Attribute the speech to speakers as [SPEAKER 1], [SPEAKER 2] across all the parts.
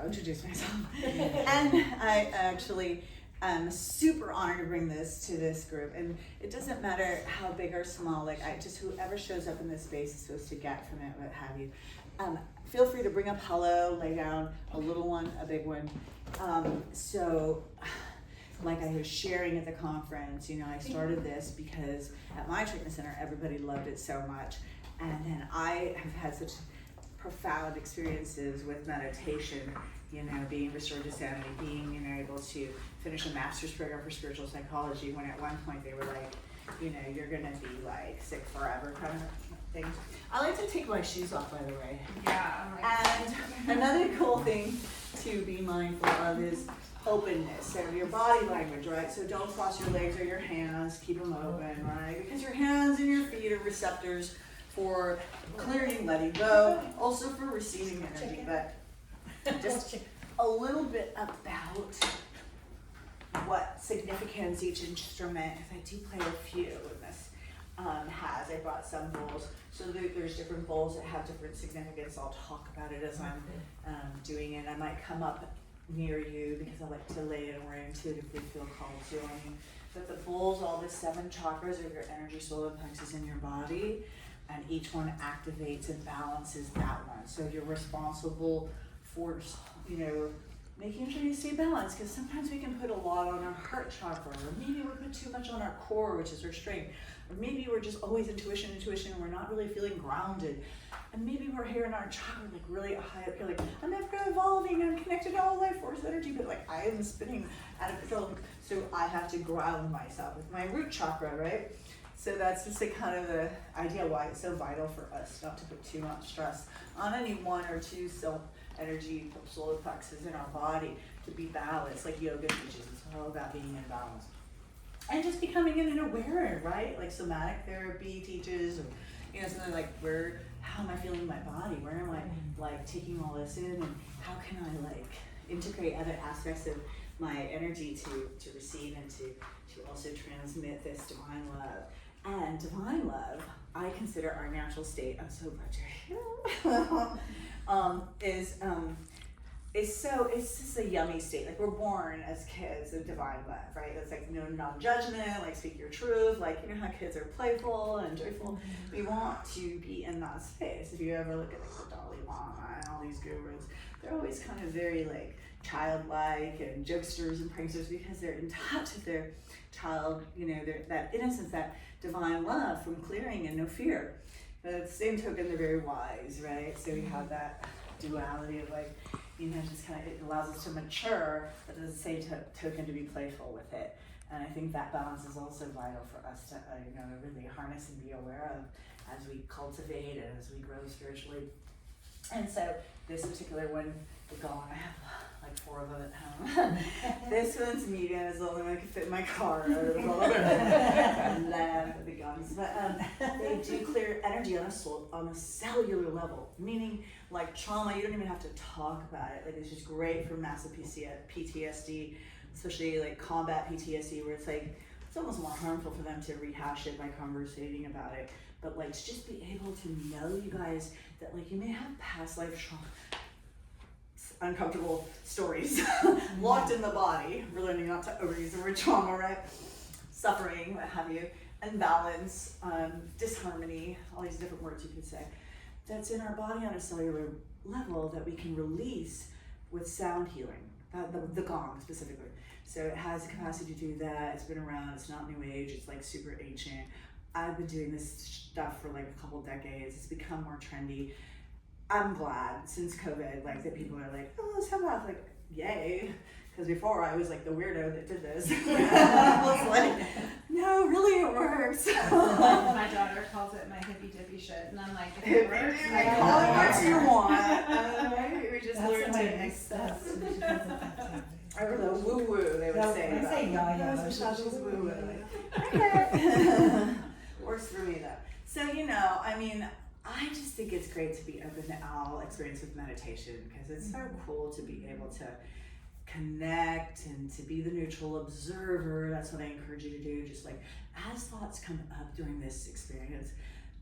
[SPEAKER 1] I'll introduce myself. And I actually am super honored to bring this to this group. And it doesn't matter how big or small, like whoever shows up in this space is supposed to get from it, what have you. Feel free to bring a pillow, lay down, a little one, a big one. Like I was sharing at the conference, I started this because at my treatment center, everybody loved it so much. And then I have had such profound experiences with meditation, being restored to sanity, being, able to finish a master's program for spiritual psychology, when at one point they were like, you're gonna be like sick forever kind of thing. I like to take my shoes off, by the way.
[SPEAKER 2] Yeah.
[SPEAKER 1] And another cool thing to be mindful of is openness. So your body language, right? So don't cross your legs or your hands, keep them open, right? Because your hands and your feet are receptors for clearing, letting go, also for receiving energy. But just a little bit about what significance each instrument, because I do play a few in this, has. I brought some bowls. So there's different bowls that have different significance. I'll talk about it as I'm doing it. I might come up near you because I like to lay it where I intuitively feel called to. But the bowls, all the 7 chakras are your energy solar plexus in your body, and each one activates and balances that one. So you're responsible for, making sure you stay balanced, because sometimes we can put a lot on our heart chakra, or maybe we put too much on our core, which is our strength, or maybe we're just always intuition, and we're not really feeling grounded. And maybe we're here in our chakra, like really high up here, like I'm ever evolving, I'm connected to all life force energy, but like I am spinning out of control. So I have to ground myself with my root chakra, right? So that's just like kind of the idea why it's so vital for us not to put too much stress on any one or two energy solar plexus in our body, to be balanced, like yoga teaches. It's all about being in balance. And just becoming an aware, right? Like somatic therapy teaches, or something like how am I feeling in my body? Where am I like taking all this in, and how can I like integrate other aspects of my energy to receive and to also transmit this divine love. And divine love, I consider our natural state. I'm so glad you're here. It's just a yummy state. Like we're born as kids of divine love, right? It's like non-judgment, like speak your truth, like how kids are playful and joyful. We want to be in that space. If you ever look at like the Dalai Lama and all these gurus, they're always kind of very like childlike and jokesters and pranksters, because they're in touch with their child, that innocence, that divine love from clearing and no fear. But at the same token, they're very wise, right? So we have that duality of like, just kind of, it allows us to mature, but at the same token to be playful with it. And I think that balance is also vital for us to, really harness and be aware of as we cultivate and as we grow spiritually. And so this particular one, the gong, I have like 4 of them at home. This one's medium, it's the only one I could fit in my car. It was all over the gongs. But they do clear energy on a cellular level, meaning like trauma, you don't even have to talk about it. Like it's just great for massive PTSD, especially like combat PTSD, where it's like, it's almost more harmful for them to rehash it by conversating about it. But like to just be able to know, you guys, that like you may have past life trauma, uncomfortable stories locked in the body. We're learning not to overuse the word trauma, right? Suffering, what have you, imbalance, disharmony, all these different words you could say. That's in our body on a cellular level that we can release with sound healing, the gong specifically. So it has the capacity to do that. It's been around, it's not new age, it's like super ancient. I've been doing this stuff for like a couple decades. It's become more trendy. I'm glad since COVID, like that people are like, oh, let's have that. Like, yay. Because before I was like the weirdo that did this. I was like, no, really it works.
[SPEAKER 2] My daughter calls it my hippy dippy shit, and I'm like, if it works,
[SPEAKER 1] call it what you want. We just learned to mix stuff. Or the woo woo, they would say.
[SPEAKER 3] I say yeah.
[SPEAKER 1] She's woo woo. Okay. Works for me though. So I just think it's great to be open to all experience with meditation, because it's so cool to be able to connect and to be the neutral observer. That's what I encourage you to do. Just like as thoughts come up during this experience,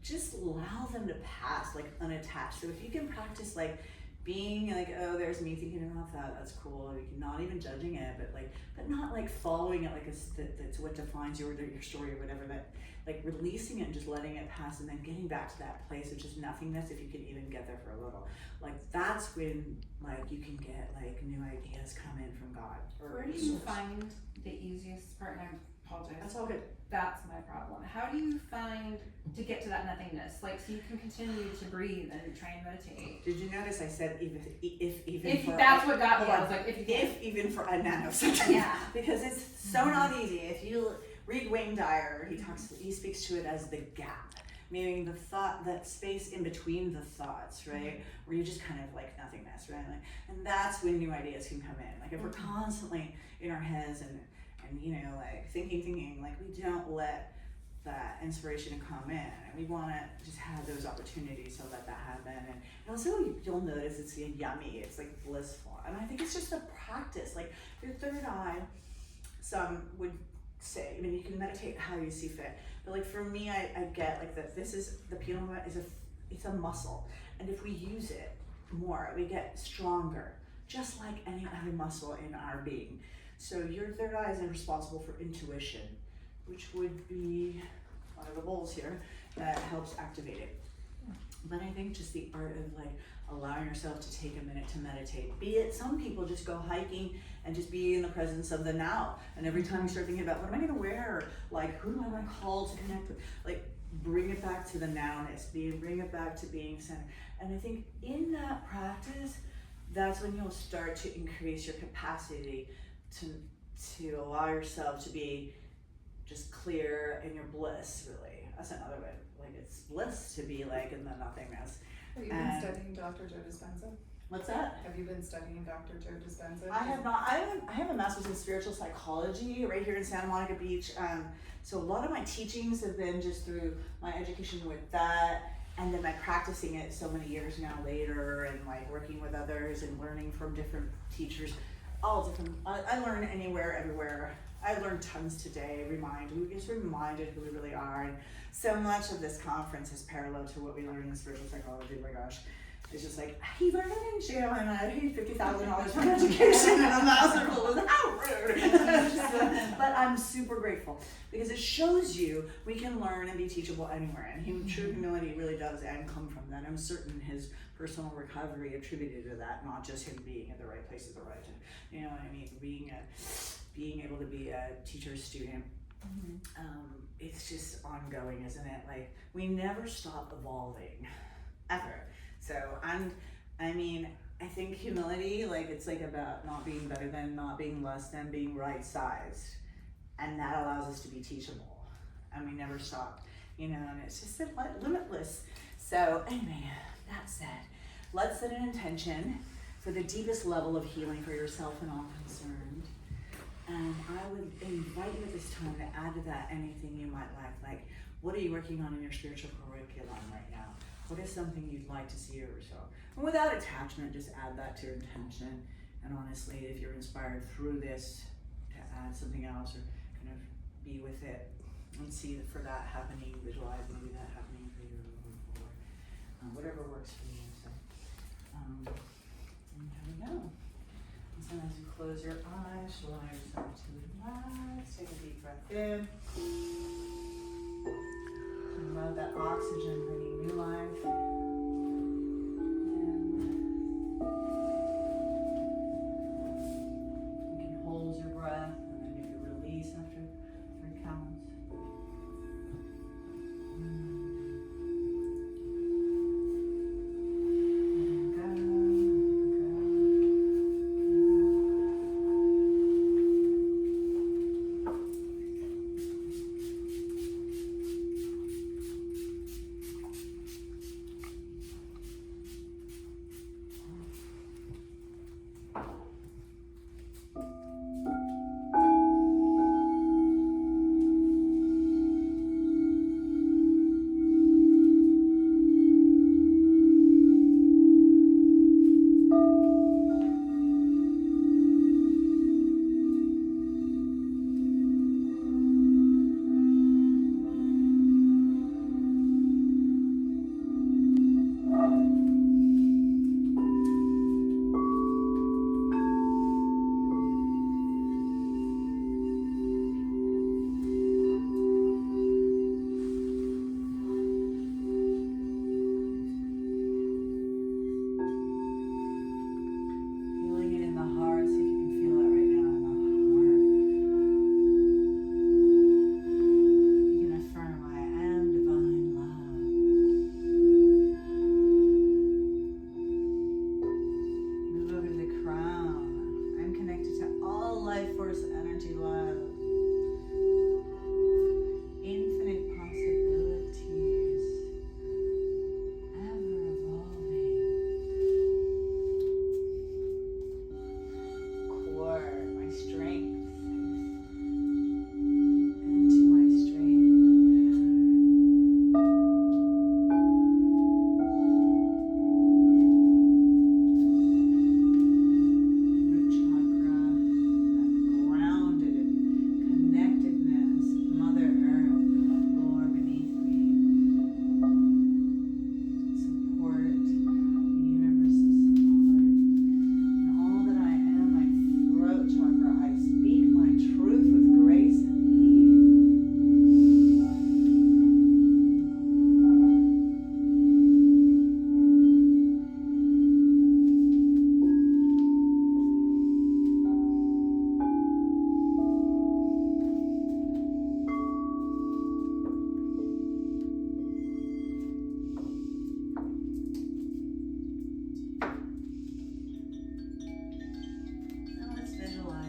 [SPEAKER 1] just allow them to pass like unattached. So if you can practice like being like, oh, there's me thinking about that, that's cool, you can not even judging it, but not like following it like that's what defines your story or whatever, but like releasing it and just letting it pass, and then getting back to that place of just nothingness, if you can even get there for a little. Like that's when like you can get like new ideas come in from God.
[SPEAKER 2] Where do you find the easiest part? And I apologize.
[SPEAKER 1] That's all good.
[SPEAKER 2] That's my problem. How do you find to get to that nothingness? Like, so you can continue to breathe and try and meditate.
[SPEAKER 1] Did you notice I said
[SPEAKER 2] if that's what got me, I was like, if
[SPEAKER 1] even for a nanosecond.
[SPEAKER 2] Yeah.
[SPEAKER 1] Because it's so not easy. If you read Wayne Dyer, he speaks to it as the gap, meaning the thought, that space in between the thoughts, right? Where you just kind of like nothingness, right? Like, and that's when new ideas can come in. Like if we're constantly in our heads and you know, like thinking, like we don't let that inspiration come in, and we want to just have those opportunities to let that happen. And also you'll notice it's yummy, it's like blissful, and I think it's just a practice. Like your third eye, some would say, I mean, you can meditate how you see fit, but like for me, I get like that this is, the pineal gland is it's a muscle, and if we use it more, we get stronger, just like any other muscle in our being. So your third eye is responsible for intuition, which would be one of the bowls here that helps activate it. But I think just the art of like allowing yourself to take a minute to meditate. Be it, some people just go hiking and just be in the presence of the now. And every time you start thinking about what am I gonna wear, like who am I called to connect with, like bring it back to the nowness, bring it back to being centered. And I think in that practice, that's when you'll start to increase your capacity to allow yourself to be just clear in your bliss, really. That's another way, like it's bliss to be like in the nothingness.
[SPEAKER 3] Have you been studying Dr. Joe Dispenza?
[SPEAKER 1] What's that?
[SPEAKER 3] Have you been studying Dr. Joe Dispenza?
[SPEAKER 1] I have not. I have a master's in spiritual psychology right here in Santa Monica Beach. So a lot of my teachings have been just through my education with that, and then my practicing it so many years now later, and like working with others and learning from different teachers. All different. I learn anywhere, everywhere. I learned tons today. We just reminded who we really are, and so much of this conference is parallel to what we learned in spiritual psychology. Oh my gosh, it's just like he learned it in jail, and I paid $50,000 for education and a master's. How rude! But I'm super grateful because it shows you we can learn and be teachable anywhere, and true humility really does and come from that. I'm certain his personal recovery attributed to that, not just him being at the right place at the right time. You know what I mean? Being able to be a teacher student, it's just ongoing, isn't it? Like we never stop evolving, ever. So I think humility, like it's like about not being better than, not being less than, being right sized, and that allows us to be teachable, and we never stop, you know. And it's just limitless. So anyway, that said, let's set an intention for the deepest level of healing for yourself and all concerned. And I would invite you at this time to add to that anything you might like what are you working on in your spiritual curriculum right now? What is something you'd like to see yourself? And without attachment, just add that to your intention. And honestly, if you're inspired through this to add something else or kind of be with it and see for that happening, visualize maybe that happening for you or whatever works for you. So, and here we go. And so as you close your eyes, allow yourself to relax. Take a deep breath in. And allow that oxygen bringing new life. And you can hold your breath and then maybe release after 3 counts.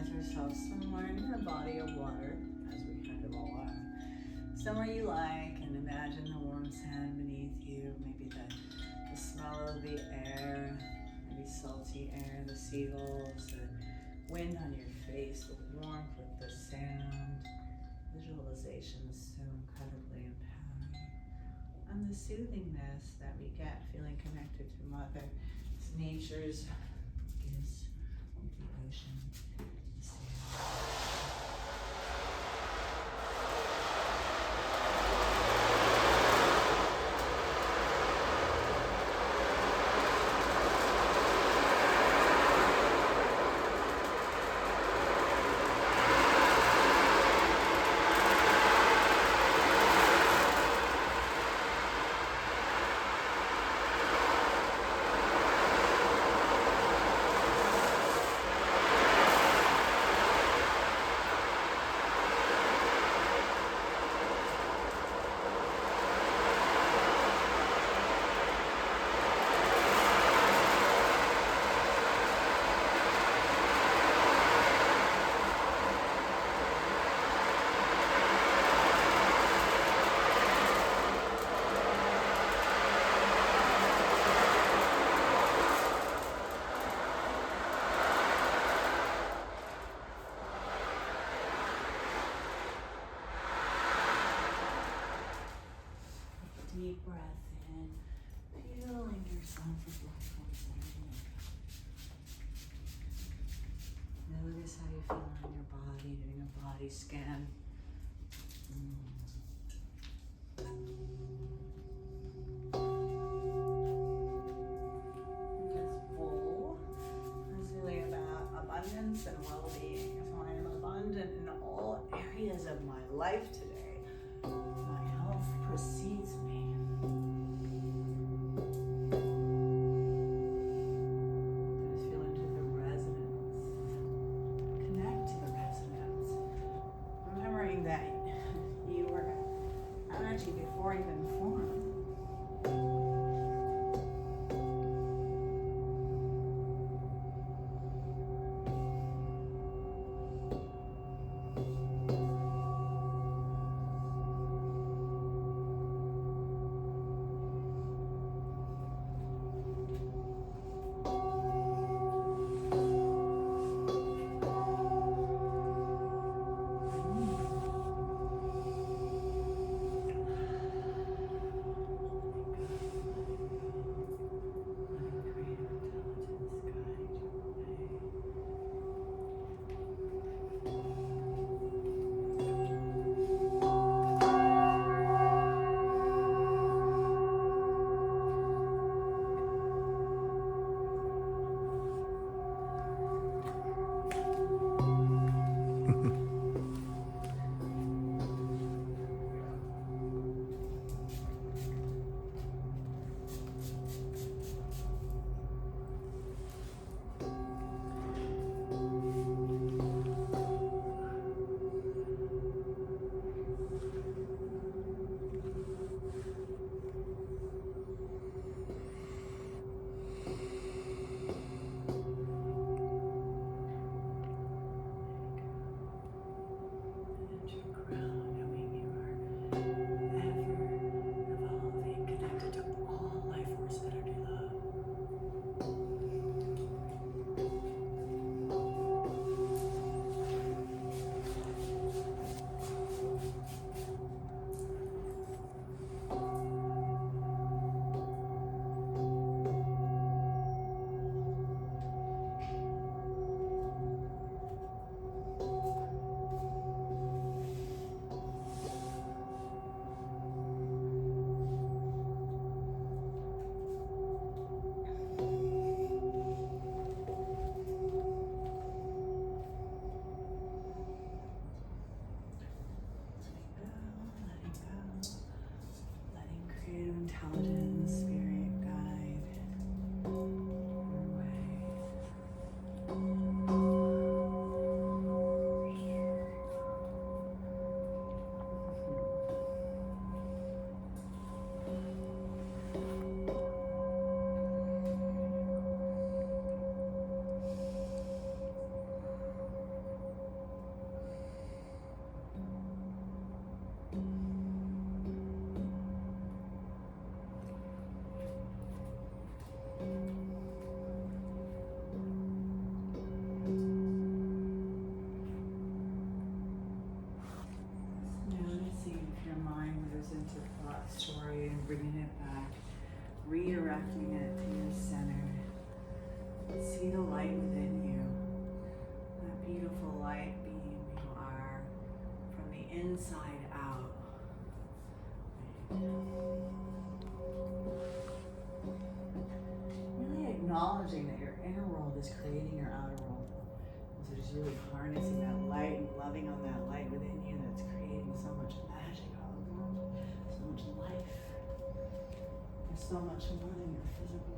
[SPEAKER 1] visualize yourself somewhere near a body of water, as we kind of all are. Somewhere you like, and imagine the warm sand beneath you, maybe the smell of the air, maybe salty air, the seagulls, the wind on your face, the warmth of the sand. Visualization is so incredibly empowering. And the soothingness that we get feeling connected to Mother, it's nature's gifts, the ocean, the sand. Deep breath in, feeling yourself with life inside you. Notice how you feel on your body, doing a body scan. It's full. It's really about abundance and well-being. So I am abundant in all areas of my life today. My health precedes me. Just feel into the resonance. Connect to the resonance. Remembering that you were energy before even formed. bringing it back, redirecting it to your center. See the light within you, that beautiful light beam you are from the inside out. Really acknowledging that your inner world is creating your outer world. So just really harnessing that light and loving on that light within you that's creating so much magic all around, so much life. There's so much more than your physical.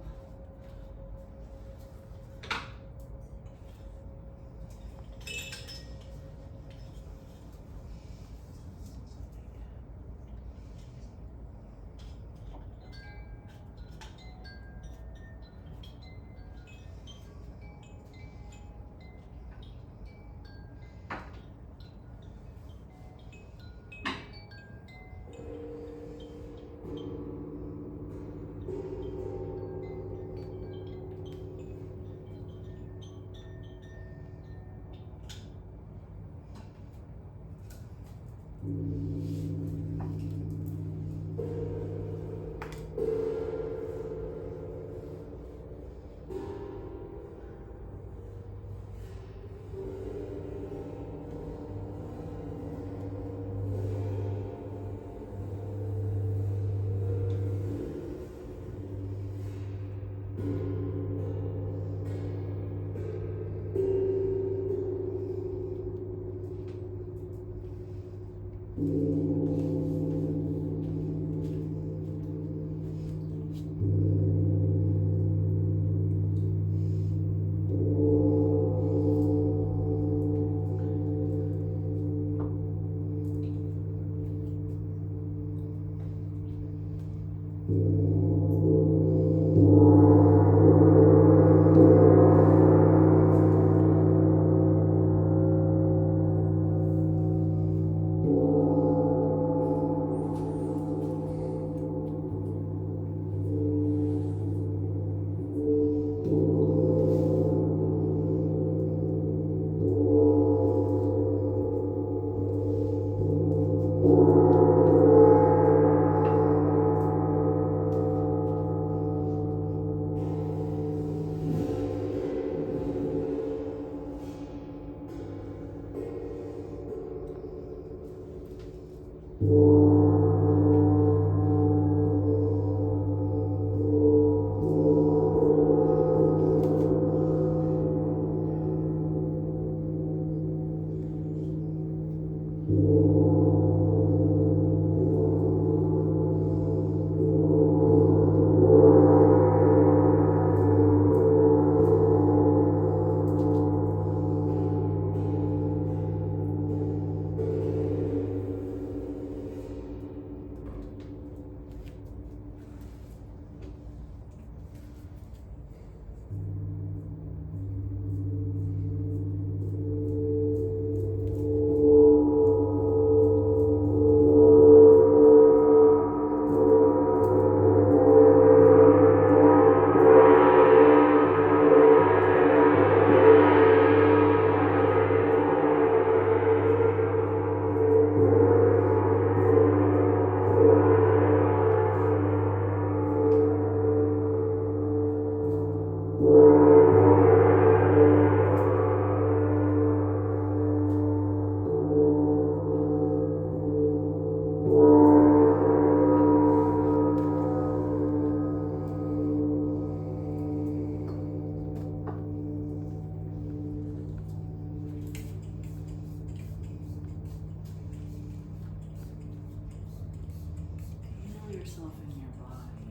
[SPEAKER 1] Yourself in your body.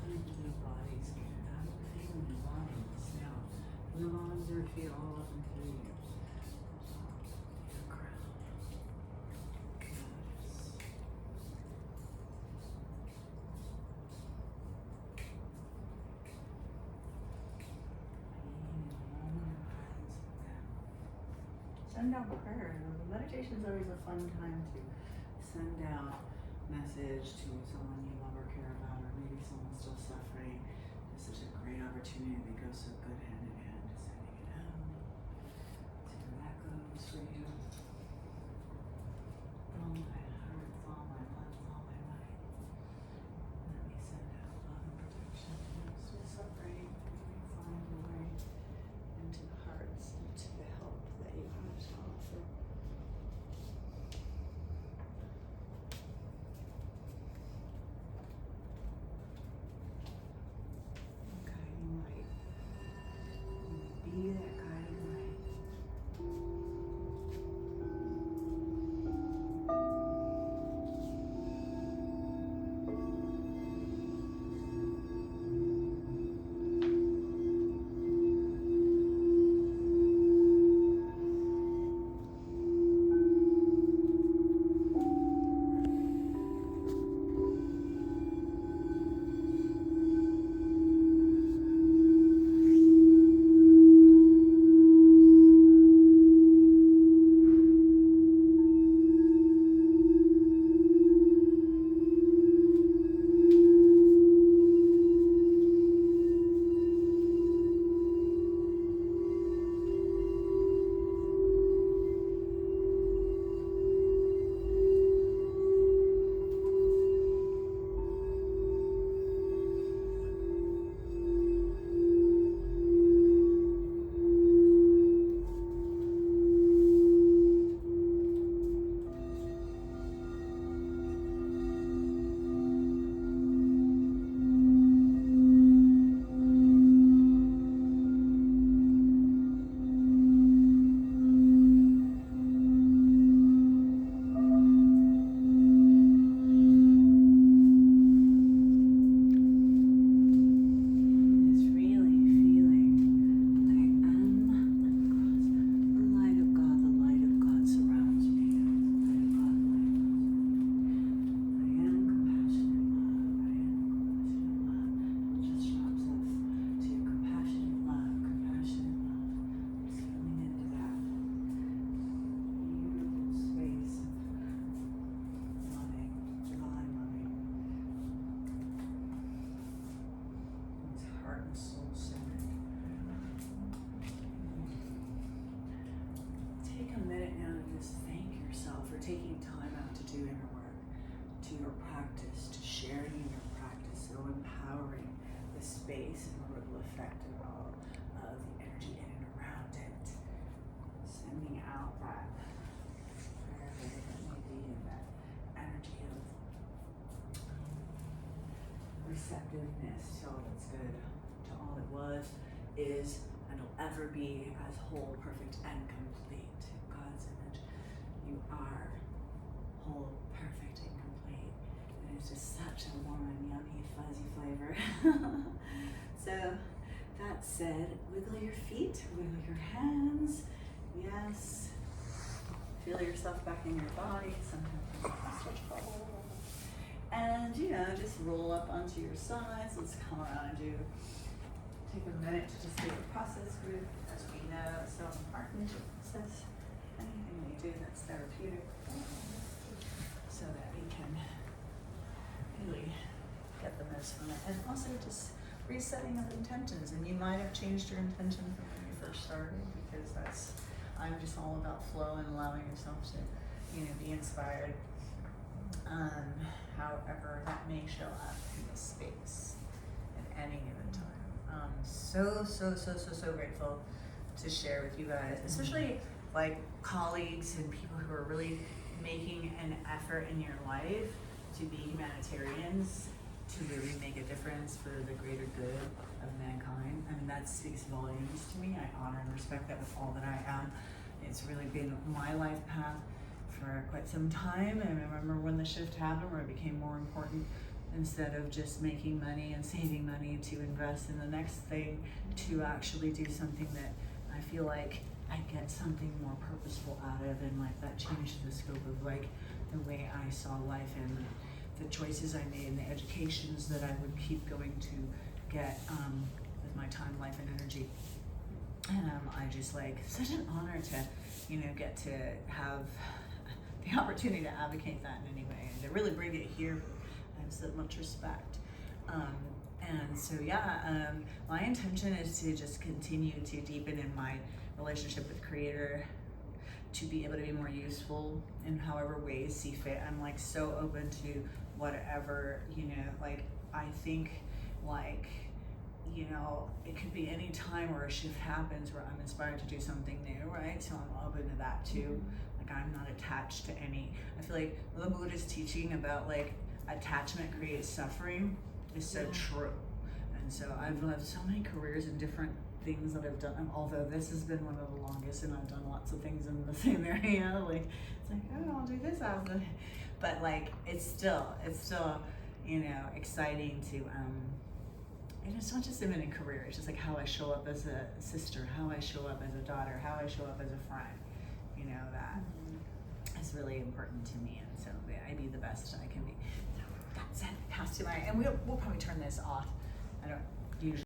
[SPEAKER 1] Come into the body scan. How do you feel in your body? Now, from the bottom of your feet all up and through your crown. Send out prayer. Meditation is always a fun time to send out message to someone you love or care about, or maybe someone still suffering. It's such a great opportunity that goes so good hand in hand, sending it out. See where that goes for you. All my heart, all my lungs, all my mind. just thank yourself for taking time out to do inner work, to your practice, to sharing in your practice, so empowering the space and the ripple effect of all of the energy in and around it. Sending out that wherever it may be, and that energy of receptiveness to all that's good, to all that was, is, and will ever be as whole, perfect, and complete. In God's image, you are whole, perfect, and complete. And it's just such a warm and yummy, fuzzy flavor. So, that said, wiggle your feet, wiggle your hands. Yes. Feel yourself back in your body. Sometimes stretch bubble. And just roll up onto your sides. Let's come around and take a minute to just do a process group. As we know, it's so important to process anything we do that's therapeutic, so that we can really get the most from it. And also just resetting of intentions. And you might have changed your intention from when you first started, because I'm just all about flow and allowing yourself to, be inspired. However that may show up in this space at any given time. So grateful to share with you guys, especially like colleagues and people who are really making an effort in your life to be humanitarians, to really make a difference for the greater good of mankind. I mean, that speaks volumes to me. I honor and respect that with all that I am. It's really been my life path for quite some time, and I remember when the shift happened where it became more important, instead of just making money and saving money, to invest in the next thing, to actually do something that I feel like I get something more purposeful out of, and like that changed the scope of like the way I saw life and the choices I made and the educations that I would keep going to get with my time, life, and energy. And I just like, such an honor to, get to have the opportunity to advocate that in any way, and to really bring it here. I have so much respect. And so my intention is to just continue to deepen in my relationship with Creator, to be able to be more useful in however ways see fit. I'm like so open to whatever, I think it could be any time where a shift happens where I'm inspired to do something new, right? So I'm open to that too. Like, I'm not attached to any, I feel like the Buddha's teaching about like attachment creates suffering is so true. And so I've lived so many careers in different things that I've done, although this has been one of the longest, and I've done lots of things in the same area. Like, it's like, oh, I'll do this after, but like, it's still, exciting to, and it's not just even in career, it's just like how I show up as a sister, how I show up as a daughter, how I show up as a friend, that is really important to me. And so I be the best I can be. So that's it, pass to my, and we'll probably turn this off. I don't usually